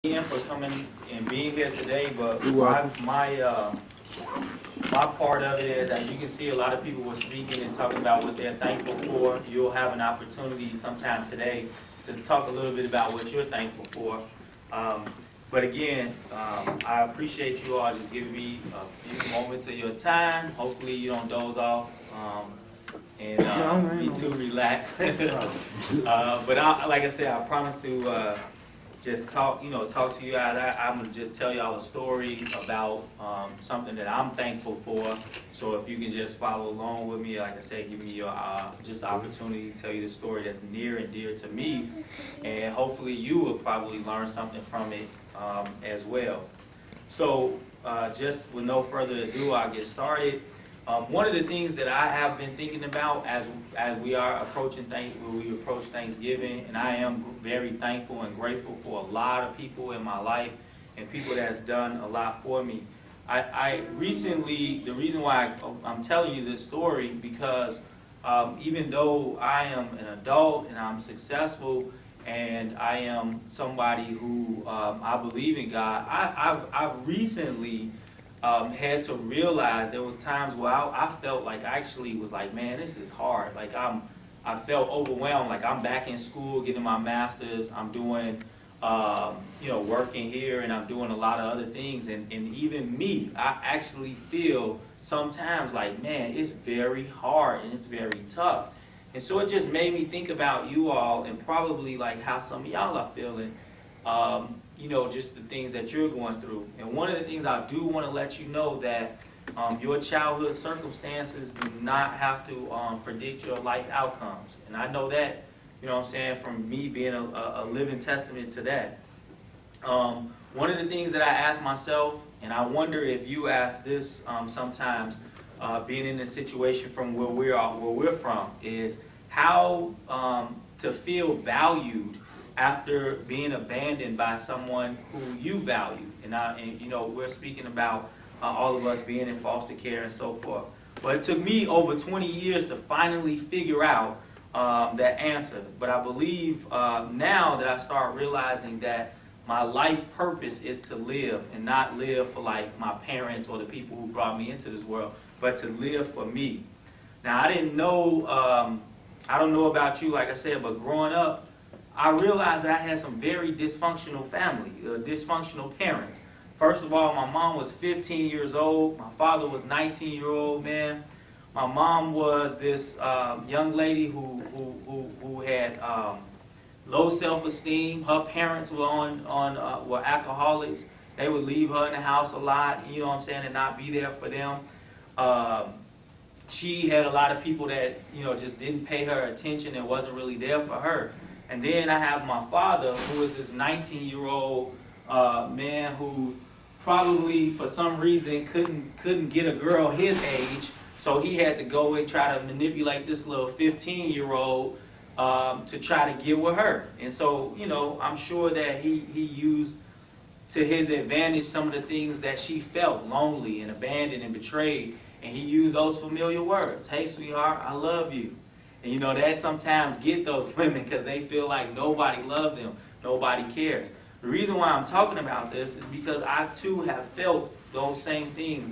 Again for coming and being here today. But You're welcome. my part of it is, as you can see, a lot of people were speaking and talking about what they're thankful for. You'll have an opportunity sometime today to talk a little bit about what you're thankful for. But again, I appreciate you all just giving me a few moments of your time. Hopefully you don't doze off and be too relaxed. But like I said, I promise to just talk to you guys. I'm gonna just tell y'all a story about something that I'm thankful for. So if you can just follow along with me, like I said, give me your just the opportunity to tell you the story that's near and dear to me, and hopefully you will probably learn something from it as well. So just with no further ado, I'll get started. One of the things that I have been thinking about as we approach Thanksgiving, and I am very thankful and grateful for a lot of people in my life and people that's done a lot for me. I recently, the reason why I'm telling you this story, because even though I am an adult and I'm successful and I am somebody who I believe in God, I've recently had to realize there was times where I felt like I actually was like, man, this is hard. Like I felt overwhelmed. Like I'm back in school getting my master's. I'm doing, working here, and I'm doing a lot of other things. And even me, I actually feel sometimes like, man, it's very hard and it's very tough. And so it just made me think about you all and probably like how some of y'all are feeling. Just the things that you're going through. And one of the things I do want to let you know that your childhood circumstances do not have to predict your life outcomes. And I know that, from me being a living testament to that. One of the things that I ask myself, and I wonder if you ask this sometimes, being in a situation from where we're from, is how to feel valued after being abandoned by someone who you value. And we're speaking about all of us being in foster care and so forth. But it took me over 20 years to finally figure out that answer. But I believe now that I start realizing that my life purpose is to live, and not live for like my parents or the people who brought me into this world, but to live for me. Now, I didn't know, I don't know about you, like I said, but growing up, I realized that I had some very dysfunctional family, dysfunctional parents. First of all, my mom was 15 years old. My father was 19-year-old man. My mom was this young lady who had low self-esteem. Her parents were alcoholics. They would leave her in the house a lot, and not be there for them. She had a lot of people that, just didn't pay her attention and wasn't really there for her. And then I have my father, who is this 19-year-old man who probably for some reason couldn't get a girl his age, so he had to go and try to manipulate this little 15-year-old to try to get with her. And so, I'm sure that he used to his advantage some of the things that she felt, lonely and abandoned and betrayed, and he used those familiar words. Hey, sweetheart, I love you. And that sometimes get those women because they feel like nobody loves them, nobody cares. The reason why I'm talking about this is because I too have felt those same things,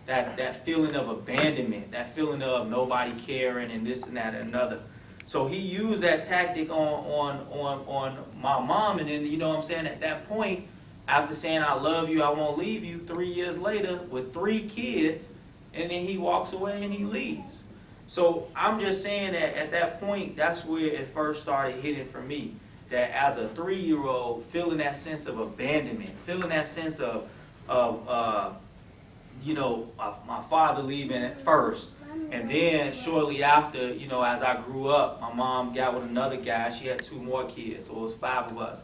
that feeling of abandonment, that feeling of nobody caring and this and that and another. So he used that tactic on my mom, and then at that point, after saying I love you, I won't leave you, 3 years later with 3 kids, and then he walks away and he leaves. So I'm just saying that at that point, that's where it first started hitting for me. That as a 3-year-old, feeling that sense of abandonment, feeling that sense of my father leaving at first. And then shortly after, as I grew up, my mom got with another guy. She had 2 more kids, so it was 5 of us.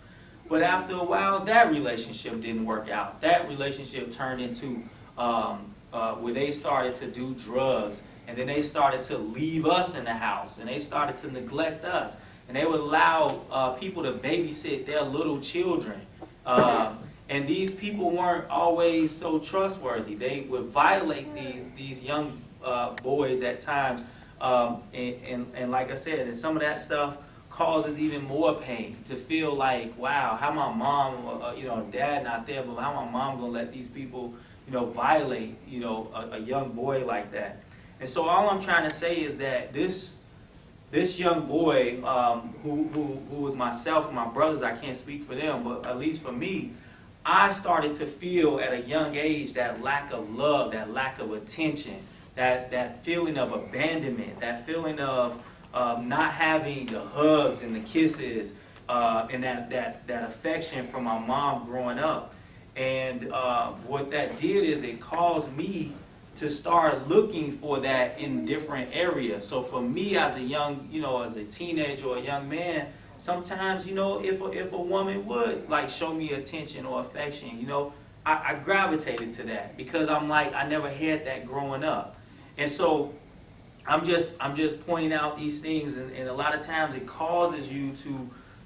But after a while, that relationship didn't work out. That relationship turned into where they started to do drugs. And then they started to leave us in the house, and they started to neglect us. And they would allow people to babysit their little children. And these people weren't always so trustworthy. They would violate these young boys at times. And like I said, and some of that stuff causes even more pain to feel like, wow, how my mom, dad not there, but how my mom gonna let these people, violate, a young boy like that. And so all I'm trying to say is that this young boy, who was myself and my brothers, I can't speak for them, but at least for me, I started to feel at a young age that lack of love, that lack of attention, that feeling of abandonment, that feeling of not having the hugs and the kisses and that affection from my mom growing up. And what that did is it caused me to start looking for that in different areas. So for me as a young, as a teenager or a young man, sometimes, if a woman would like show me attention or affection, I gravitated to that because I'm like, I never had that growing up. And so I'm just pointing out these things, and a lot of times it causes you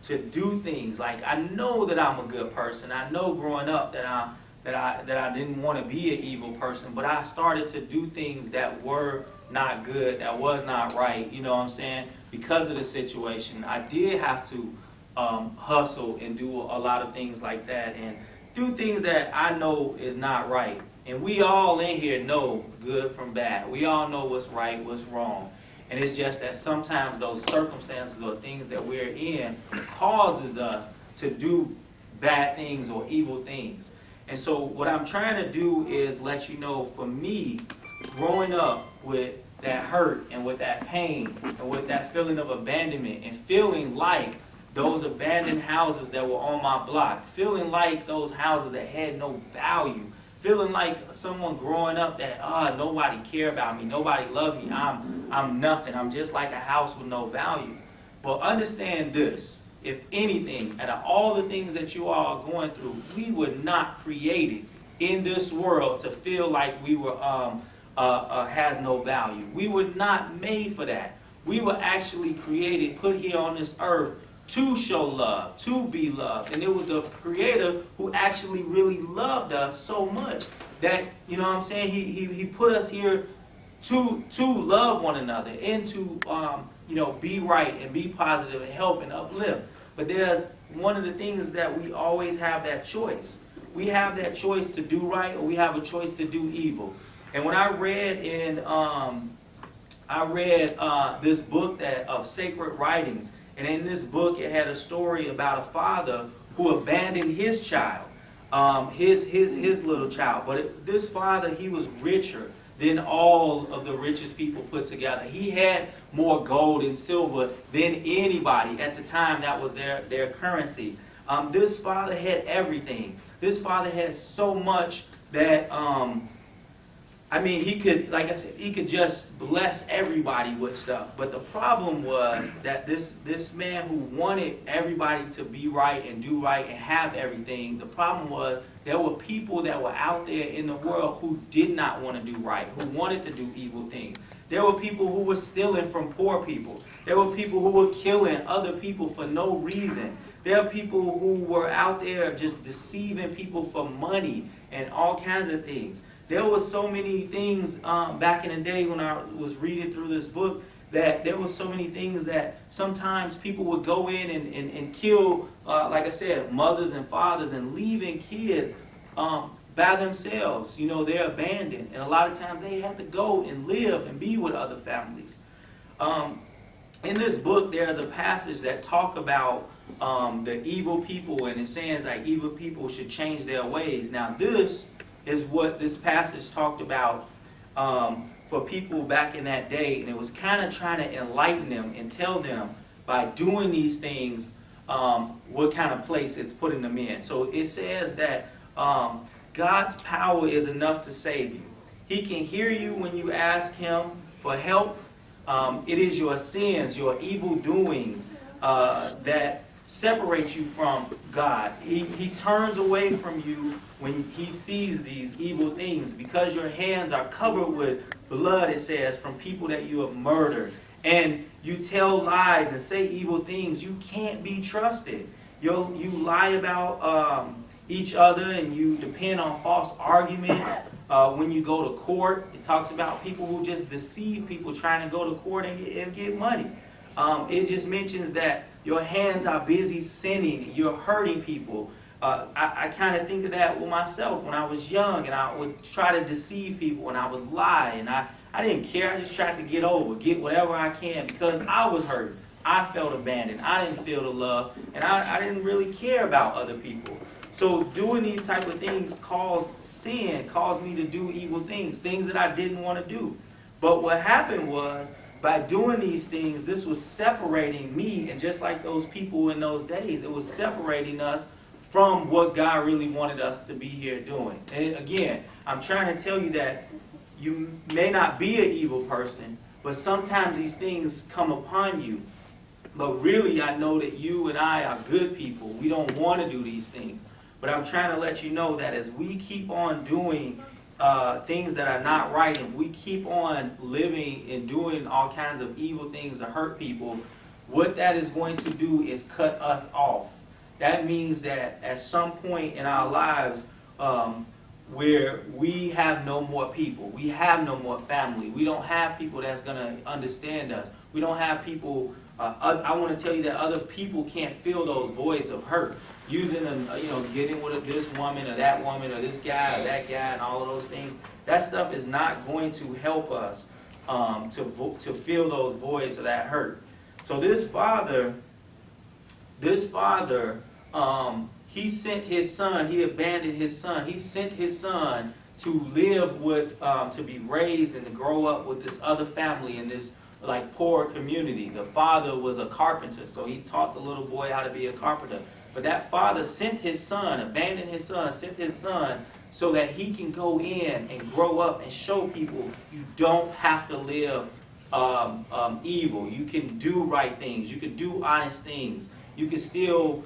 to do things. Like, I know that I'm a good person. I know growing up that I didn't want to be an evil person, but I started to do things that were not good, that was not right, you know what I'm saying? Because of the situation, I did have to hustle and do a lot of things like that, and do things that I know is not right. And we all in here know good from bad. We all know what's right, what's wrong. And it's just that sometimes those circumstances or things that we're in causes us to do bad things or evil things. And so what I'm trying to do is let you know, for me, growing up with that hurt and with that pain and with that feeling of abandonment and feeling like those abandoned houses that were on my block, feeling like those houses that had no value, feeling like someone growing up that, nobody cared about me, nobody loved me, I'm nothing, I'm just like a house with no value. But understand this, if anything, out of all the things that you all are going through, we were not created in this world to feel like we were has no value. We were not made for that. We were actually created, put here on this earth to show love, to be loved. And it was the Creator who actually really loved us so much that, you know what I'm saying, he put us here to love one another and to be right and be positive and help and uplift. But there's one of the things that we always have that choice. We have that choice to do right, or we have a choice to do evil. And when I read this book of Sacred Writings, and in this book it had a story about a father who abandoned his child, his little child. But this father, he was richer than all of the richest people put together. He had more gold and silver than anybody at the time. That was their currency. This father had everything. This father had so much that he could, like I said, he could just bless everybody with stuff. But the problem was that this man who wanted everybody to be right and do right and have everything, the problem was there were people that were out there in the world who did not want to do right, who wanted to do evil things. There were people who were stealing from poor people. There were people who were killing other people for no reason. There are people who were out there just deceiving people for money and all kinds of things. There were so many things back in the day when I was reading through this book, that there were so many things that sometimes people would go in and kill, like I said, mothers and fathers, and leaving kids by themselves. They're abandoned. And a lot of times they have to go and live and be with other families. In this book, there's a passage that talk about the evil people, and it's saying like evil people should change their ways. Now this is what this passage talked about for people back in that day, and it was kind of trying to enlighten them and tell them by doing these things what kind of place it's putting them in. So it says that God's power is enough to save you. He can hear you when you ask Him for help. It is your sins, your evil doings that separate you from God. He turns away from you when He sees these evil things, because your hands are covered with blood, it says, from people that you have murdered. And you tell lies and say evil things. You can't be trusted. You lie about each other, and you depend on false arguments. When you go to court, it talks about people who just deceive people trying to go to court and get money. It just mentions that Your hands are busy sinning. You're hurting people. I kind of think of that with myself when I was young, and I would try to deceive people, and I would lie, and I didn't care. I just tried to get whatever I can, because I was hurt. I felt abandoned. I didn't feel the love, and I didn't really care about other people. So doing these type of things caused me to do evil things that I didn't want to do. But what happened was, by doing these things, this was separating me, and just like those people in those days, it was separating us from what God really wanted us to be here doing. And again, I'm trying to tell you that you may not be an evil person, but sometimes these things come upon you. But really, I know that you and I are good people. We don't want to do these things. But I'm trying to let you know that as we keep on doing things that are not right, and we keep on living and doing all kinds of evil things to hurt people, what that is going to do is cut us off. That means that at some point in our lives, where we have no more people, we have no more family, we don't have people that's going to understand us, we don't have people. I want to tell you that other people can't fill those voids of hurt. Using them, getting with this woman or this guy or that guy and all of those things, that stuff is not going to help us to fill those voids of that hurt. So this father, he sent his son. He abandoned his son. He sent his son to live with, to be raised and to grow up with this other family in this poor community. The father was a carpenter, so he taught the little boy how to be a carpenter. But that father sent his son, abandoned his son, sent his son so that he can go in and grow up and show people you don't have to live evil. You can do right things. You can do honest things. You can still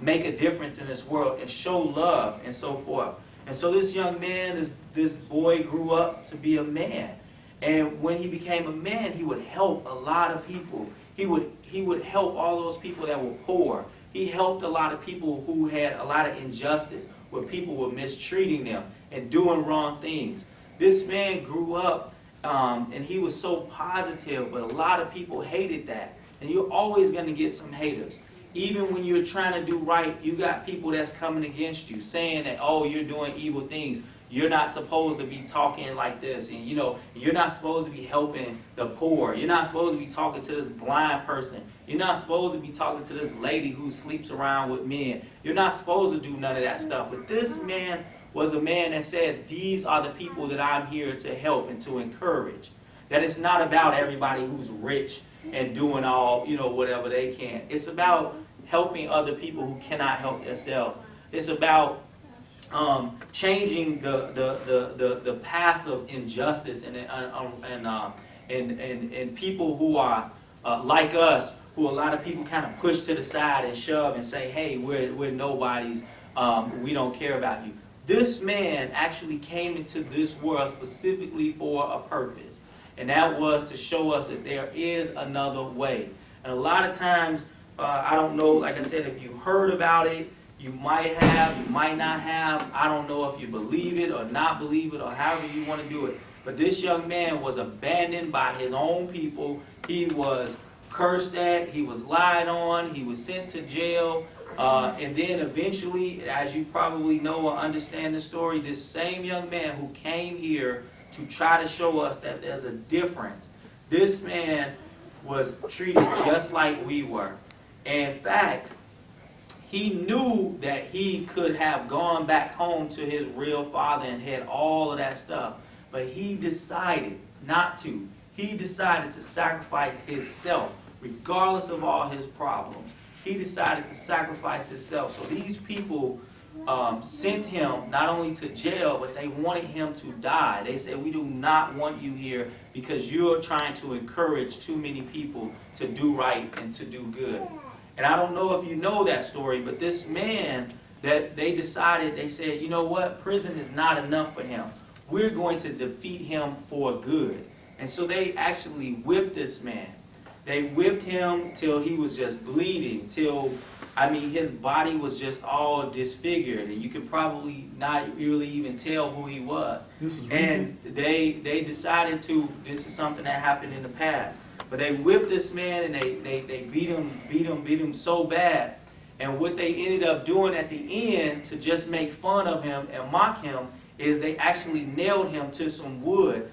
make a difference in this world and show love and so forth. And so this young man, this boy grew up to be a man. And when he became a man, he would help a lot of people. He would help all those people that were poor. He helped a lot of people who had a lot of injustice, where people were mistreating them and doing wrong things. This man grew up and he was so positive, but a lot of people hated that. And you're always going to get some haters. Even when you're trying to do right, you got people that's coming against you, saying that, oh, you're doing evil things. You're not supposed to be talking like this. And, you're not supposed to be helping the poor. You're not supposed to be talking to this blind person. You're not supposed to be talking to this lady who sleeps around with men. You're not supposed to do none of that stuff. But this man was a man that said, these are the people that I'm here to help and to encourage. That it's not about everybody who's rich and doing all, whatever they can. It's about helping other people who cannot help themselves. It's about changing the path of injustice and people who are like us, who a lot of people kind of push to the side and shove and say, hey, we're nobodies, we don't care about you. This man actually came into this world specifically for a purpose, and that was to show us that there is another way. And a lot of times, I don't know, like I said, if you heard about it, you might have, you might not have. I don't know if you believe it or not believe it or however you want to do it. But this young man was abandoned by his own people. He was cursed at. He was lied on. He was sent to jail. And then eventually, as you probably know or understand the story, this same young man who came here to try to show us that there's a difference, this man was treated just like we were. And in fact, he knew that he could have gone back home to his real father and had all of that stuff. But he decided not to. He decided to sacrifice himself, regardless of all his problems. He decided to sacrifice himself. So these people sent him not only to jail, but they wanted him to die. They said, we do not want you here because you're trying to encourage too many people to do right and to do good. And I don't know if you know that story, but this man, that they said, you know what, prison is not enough for him. We're going to defeat him for good. And so they actually whipped this man. They whipped him till he was just bleeding, till, his body was just all disfigured, and you could probably not really even tell who he was. This was and they decided to, this is something that happened in the past, But they whipped this man and they beat him so bad. And what they ended up doing at the end to just make fun of him and mock him is they actually nailed him to some wood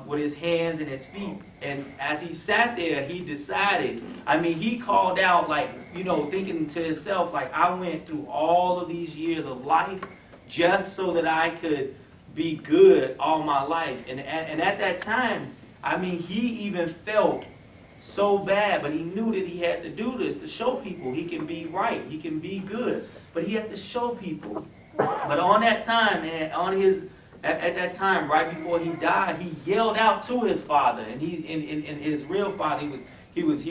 with his hands and his feet. And as he sat there, he decided, he called out, like, thinking to himself, like, I went through all of these years of life just so that I could be good all my life. And at that time, he even felt so bad, but he knew that he had to do this to show people he can be right, he can be good. But he had to show people. But on that time, man, at that time, right before he died, he yelled out to his father, and his real father, he was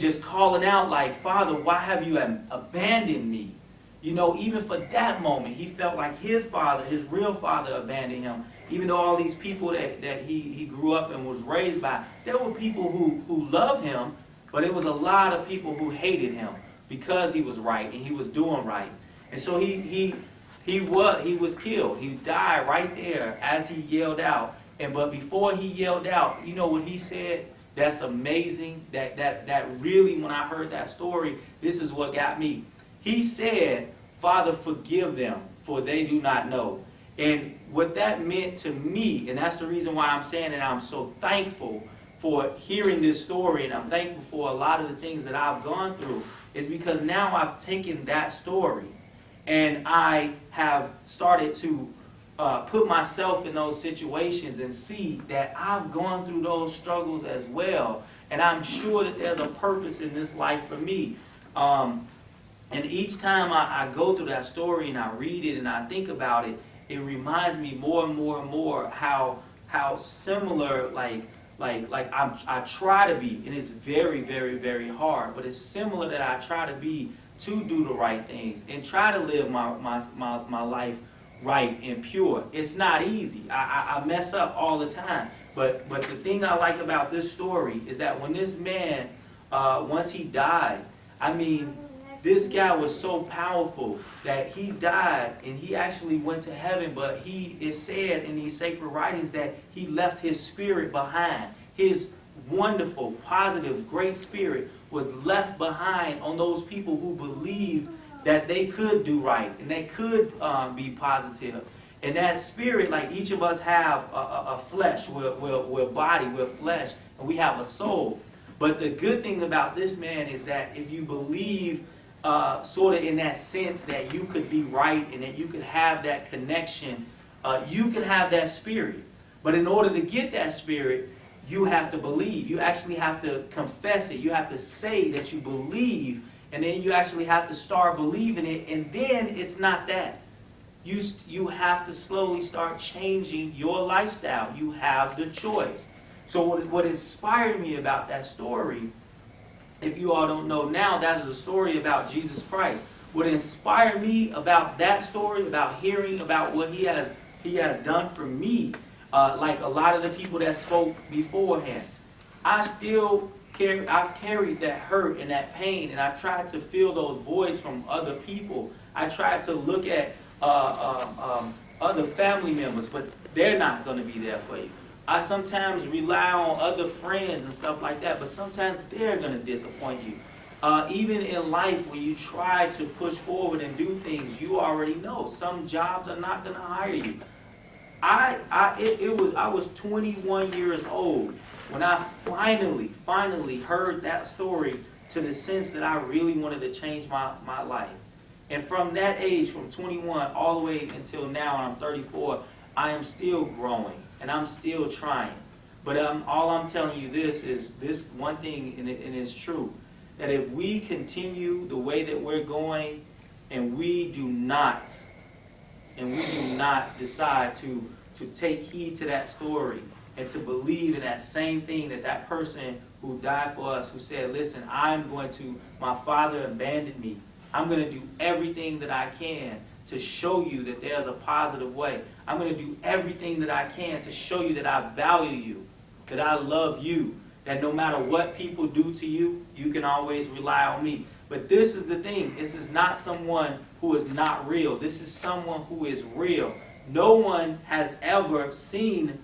just calling out like, Father, why have you abandoned me? Even for that moment, he felt like his father, his real father, abandoned him. Even though all these people that he grew up and was raised by, there were people who loved him, but it was a lot of people who hated him because he was right and he was doing right. And so he was killed. He died right there as he yelled out. But before he yelled out, you know what he said? That's amazing. That really, when I heard that story, this is what got me. He said, Father, forgive them, for they do not know. And what that meant to me, and that's the reason why I'm saying that I'm so thankful for hearing this story, and I'm thankful for a lot of the things that I've gone through, is because now I've taken that story and I have started to put myself in those situations and see that I've gone through those struggles as well. And I'm sure that there's a purpose in this life for me. And each time I go through that story and I read it and I think about it, it reminds me more and more and more how similar, I try to be, and it's very, very, very hard, but it's similar that I try to be to do the right things and try to live my life right and pure. It's not easy. I mess up all the time. But the thing I like about this story is that when this man, once he died, this guy was so powerful that he died and he actually went to heaven, but he is said in these sacred writings that he left his spirit behind. His wonderful, positive, great spirit was left behind on those people who believed that they could do right and they could be positive. And that spirit, like each of us have a flesh, we're body, we're flesh, and we have a soul. But the good thing about this man is that if you believe sort of in that sense that you could be right and that you could have that connection, you can have that spirit. But in order to get that spirit, you have to believe. You actually have to confess it. You have to say that you believe, and then you actually have to start believing it, and then it's not that. You have to slowly start changing your lifestyle. You have the choice. So what inspired me about that story, if you all don't know now, that is a story about Jesus Christ. What inspired me about that story, about hearing about what he has done for me, like a lot of the people that spoke beforehand, I've carried that hurt and that pain, and I've tried to fill those voids from other people. I tried to look at other family members, but they're not going to be there for you. I sometimes rely on other friends and stuff like that, but sometimes they're going to disappoint you. Even in life, when you try to push forward and do things, you already know some jobs are not going to hire you. I was 21 years old when I finally heard that story, to the sense that I really wanted to change my life. And from that age, from 21 all the way until now, and I'm 34, I am still growing and I'm still trying. But all I'm telling you is this one thing, and it's true, that if we continue the way that we're going, and we do not decide to take heed to that story and to believe in that same thing, that person who died for us, who said, listen, my father abandoned me. I'm going to do everything that I can to show you that there's a positive way. I'm going to do everything that I can to show you that I value you, that I love you, that no matter what people do to you, you can always rely on me. But this is the thing. This is not someone who is not real. This is someone who is real. No one has ever seen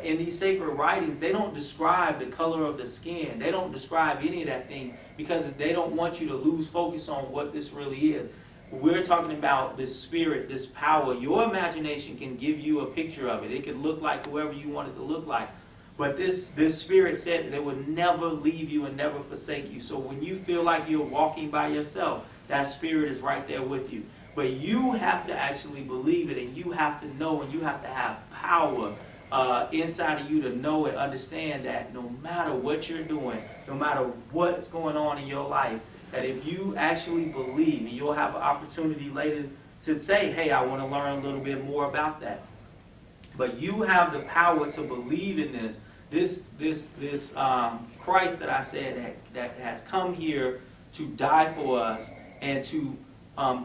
in these sacred writings, they don't describe the color of the skin. They don't describe any of that thing because they don't want you to lose focus on what this really is. We're talking about this spirit, this power. Your imagination can give you a picture of it. It could look like whoever you want it to look like. But this spirit said that it would never leave you and never forsake you. So when you feel like you're walking by yourself, that spirit is right there with you. But you have to actually believe it, and you have to know, and you have to have power inside of you to know and understand that no matter what you're doing, no matter what's going on in your life, that if you actually believe, and you'll have an opportunity later to say, hey, I want to learn a little bit more about that. But you have the power to believe in this Christ that I said that has come here to die for us and to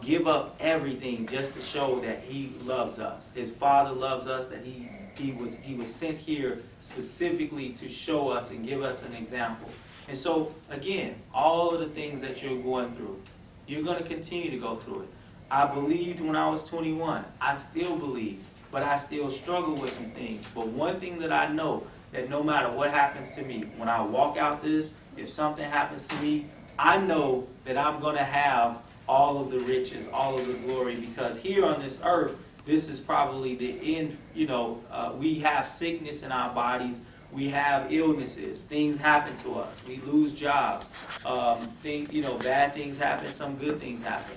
give up everything just to show that he loves us. His Father loves us, that he was sent here specifically to show us and give us an example. And so, again, all of the things that you're going through, you're going to continue to go through it. I believed when I was 21. I still believe, but I still struggle with some things. But one thing that I know, that no matter what happens to me, when I walk out this, if something happens to me, I know that I'm going to have all of the riches, all of the glory, because here on this earth, this is probably the end. We have sickness in our bodies. We have illnesses. Things happen to us. We lose jobs. Bad things happen. Some good things happen.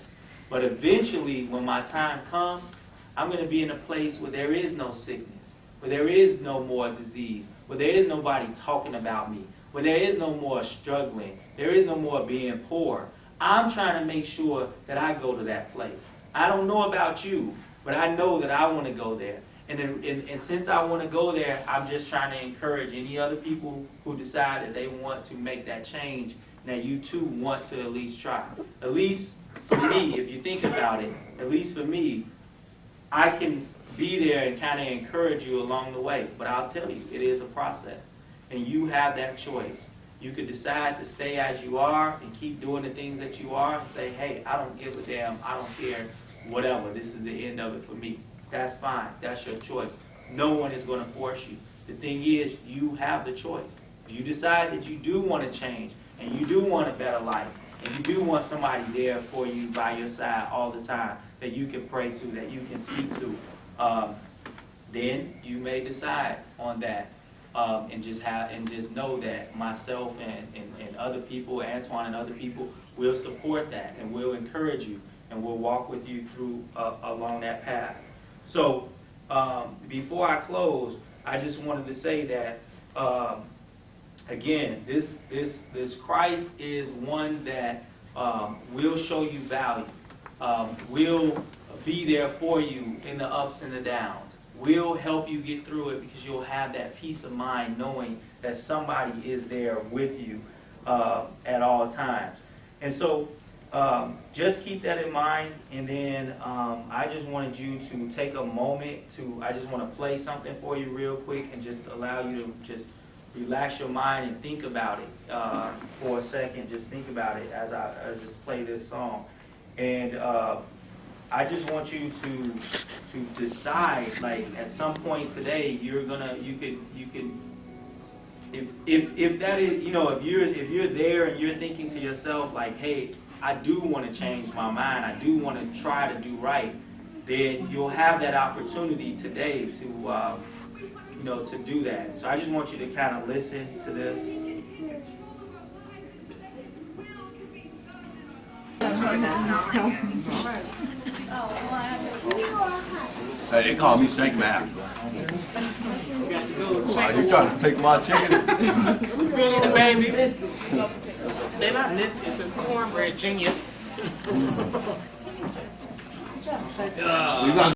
But eventually, when my time comes, I'm going to be in a place where there is no sickness, where there is no more disease, where there is nobody talking about me, where there is no more struggling, there is no more being poor. I'm trying to make sure that I go to that place. I don't know about you, but I know that I want to go there. And since I want to go there, I'm just trying to encourage any other people who decide that they want to make that change, and that you too want to at least try. At least for me, if you think about it, at least for me, I can be there and kind of encourage you along the way. But I'll tell you, it is a process. And you have that choice. You could decide to stay as you are and keep doing the things that you are and say, hey, I don't give a damn, I don't care, whatever, this is the end of it for me. That's fine. That's your choice. No one is going to force you. The thing is, you have the choice. If you decide that you do want to change and you do want a better life and you do want somebody there for you by your side all the time that you can pray to, that you can speak to, then you may decide on that. And just know that myself and other people, Antoine and other people, will support that and will encourage you and will walk with you through along that path. So before I close, I just wanted to say that again, this Christ is one that will show you value, will be there for you in the ups and the downs. Will help you get through it because you'll have that peace of mind knowing that somebody is there with you at all times. And so just keep that in mind. And then I just wanted you to take a moment I just want to play something for you real quick and just allow you to just relax your mind and think about it for a second. Just think about it as I just play this song. And I just want you to decide, like, at some point today, you could, if that is, if you're there and you're thinking to yourself, like, hey, I do want to change my mind, I do want to try to do right, then you'll have that opportunity today to, to do that. So I just want you to kind of listen to this. Hey, they call me Shake Master. You trying to take my chicken? Really, the baby? They're not biscuits, it's cornbread, genius.